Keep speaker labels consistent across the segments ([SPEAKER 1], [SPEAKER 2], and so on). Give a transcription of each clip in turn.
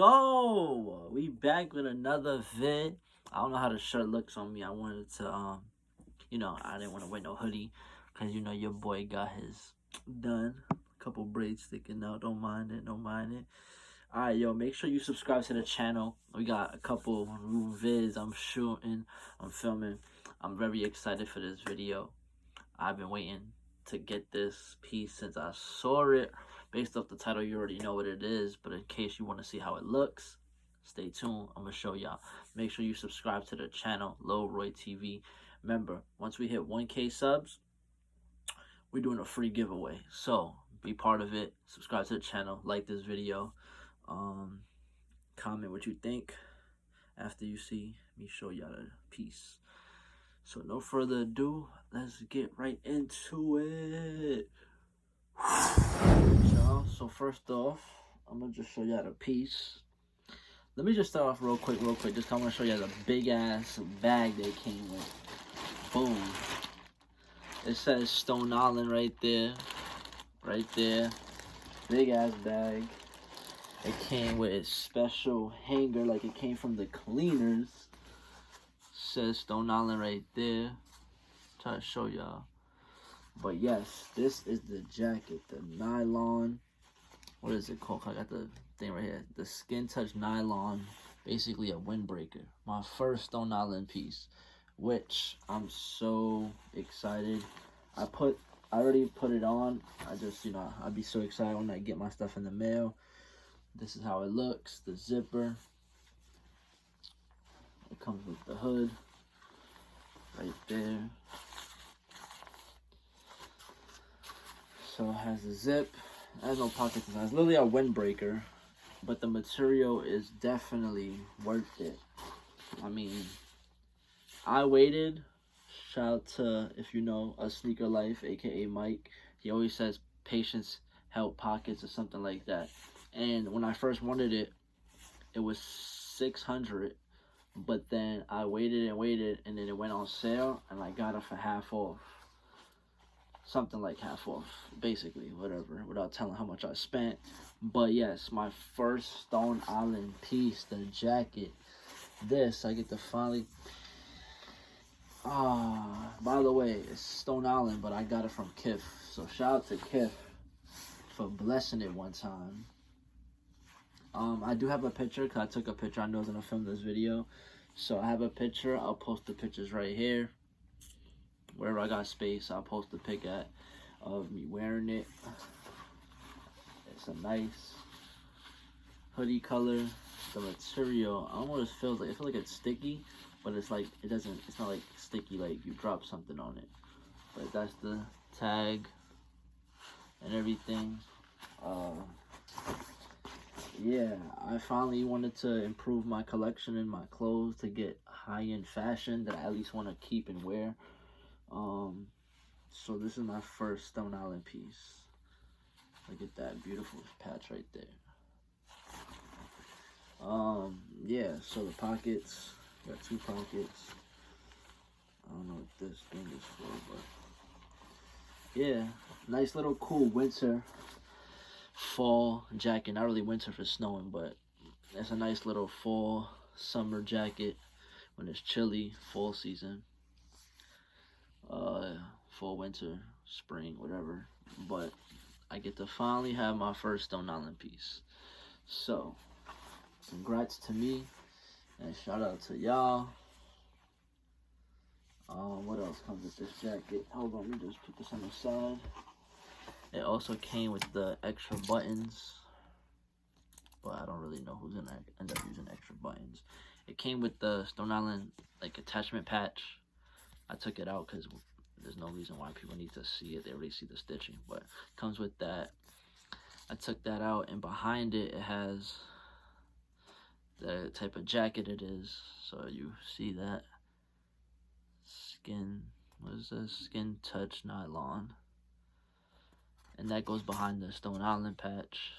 [SPEAKER 1] go. We back with another vid. I don't know how the shirt looks on me. I wanted to I didn't want to wear no hoodie because your boy got his done. A couple braids sticking out. Don't mind it. Don't mind it. All right, yo, make sure you subscribe to the channel. We got a couple new vids I'm shooting, I'm filming. I'm very excited for this video. I've been waiting to get this piece since I saw it. Based off the title, you already know what it is, but in case you want to see how it looks, stay tuned. I'm going to show y'all. Make sure you subscribe to the channel, Lil Roy TV. Remember, once we hit 1K subs, we're doing a free giveaway. So, be part of it. Subscribe to the channel. Like this video. Comment what you think after you see me show y'all the piece. So, no further ado, let's get right into it. Y'all, so first off, I'm gonna just show y'all the piece. Let me just start off real quick. Just I want to show y'all the big ass bag they came with. Boom. It says Stone Island right there. Big ass bag. It came with a special hanger, like it came from the cleaners. Says Stone Island right there. Try to show y'all. But yes, this is the jacket, the nylon. What is it called? I got the thing right here. The Skin Touch Nylon, basically a windbreaker. My first Stone Island piece, which I'm so excited. I already put it on. I just, I'd be so excited when I get my stuff in the mail. This is how it looks. The zipper. It comes with the hood right there. So it has a zip. It has no pockets inside. It's literally a windbreaker, but the material is definitely worth it. I mean, I waited. Shout out to, if you know, A Sneaker Life, aka Mike. He always says patience help pockets or something like that. And when I first wanted it, it was $600. But then I waited, and then it went on sale, and I got it for half off. Something like half off, basically, whatever, without telling how much I spent. But yes, my first Stone Island piece, the jacket. This, I get to finally... by the way, it's Stone Island, but I got it from Kif. So shout out to Kif for blessing it one time. I do have a picture, because I took a picture. I know I was going to film this video. So I have a picture. I'll post the pictures right here. Wherever I got space, I'll post a pic of me wearing it. It's a nice hoodie color. The material, I don't know what it feels like. It feels like it's sticky, but it's like, it's not like sticky like you drop something on it. But that's the tag and everything. Yeah, I finally wanted to improve my collection in my clothes to get high-end fashion that I at least want to keep and wear. So this is my first Stone Island piece. Look at that beautiful patch right there. Yeah, so the pockets, got two pockets. I don't know what this thing is for, but yeah, nice little cool winter, fall jacket. Not really winter for snowing, but it's a nice little fall, summer jacket when it's chilly, fall season. Fall, winter, spring, whatever. But I get to finally have my first Stone Island piece. So, congrats to me, and shout out to y'all. What else comes with this jacket? Hold on, let me just put this on the side. It also came with the extra buttons, but I don't really know who's gonna end up using extra buttons. It came with the Stone Island like attachment patch. I took it out because there's no reason why people need to see it. They already see the stitching, but it comes with that. I took that out, and behind it, it has the type of jacket it is. So you see that what is this? Skin Touch Nylon. And that goes behind the Stone Island patch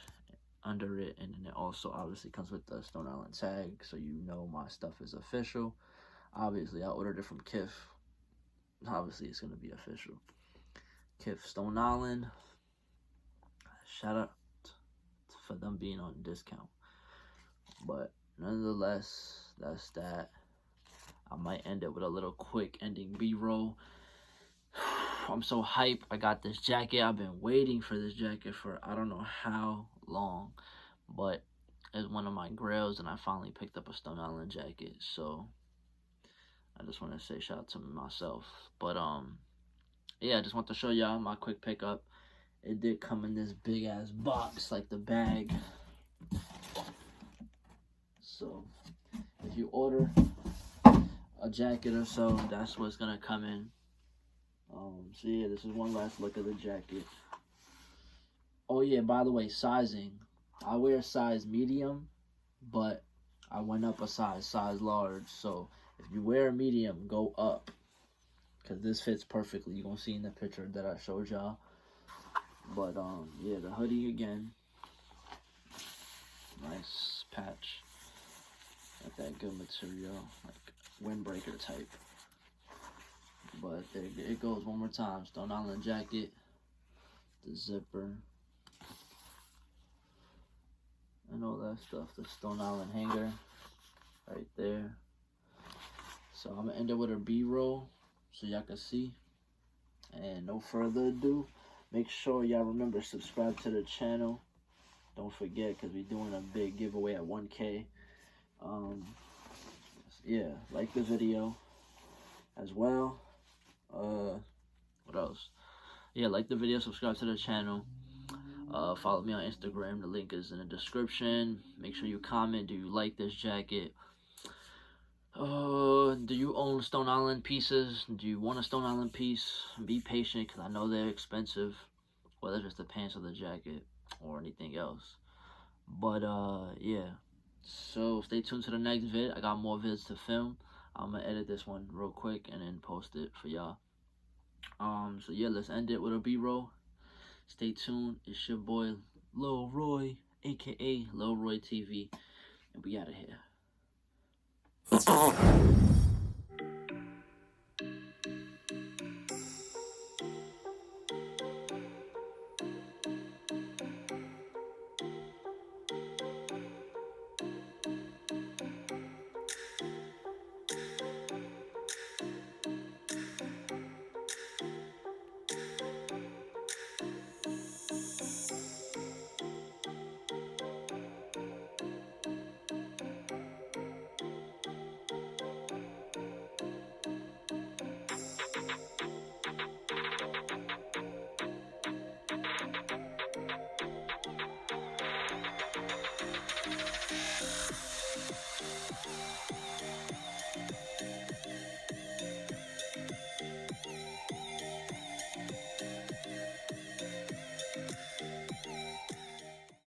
[SPEAKER 1] under it, and then it also obviously comes with the Stone Island tag, so you know my stuff is official. Obviously, I ordered it from Kif. Obviously, it's going to be official. Kif Stone Island. Shout out for them being on discount. But nonetheless, that's that. I might end it with a little quick ending B-roll. I'm so hyped. I got this jacket. I've been waiting for this jacket for I don't know how long. But it's one of my grails, and I finally picked up a Stone Island jacket. So I just want to say shout out to myself. But yeah, I just want to show y'all my quick pickup. It did come in this big ass box, like the bag. So if you order a jacket or so, that's what's gonna come in. So yeah, this is one last look at the jacket. Oh yeah, by the way, sizing. I wear size medium, but I went up a size large. So if you wear a medium, go up, because this fits perfectly. You're gonna see in the picture that I showed y'all. But yeah, the hoodie again. Nice patch. Got that good material, like windbreaker type. But there it goes one more time. Stone Island jacket, the zipper, and all that stuff. The Stone Island hanger right there. So I'm gonna end it with a B-roll so y'all can see. And no further ado, make sure y'all remember subscribe to the channel. Don't forget, because we're doing a big giveaway at 1K. Yeah, like the video as well. What else? Yeah, like the video, subscribe to the channel. Follow me on Instagram. The link is in the description. Make sure you comment. Do you like this jacket? Do you own Stone Island pieces? Do you want a Stone Island piece? Be patient, because I know they're expensive, whether it's the pants or the jacket or anything else. But yeah, so stay tuned to the next vid. I got more vids to film. I'm gonna edit this one real quick and then post it for y'all. So yeah, let's end it with a B-roll. Stay tuned. It's your boy Lil Roy, aka Lil Roy TV, and we out of here.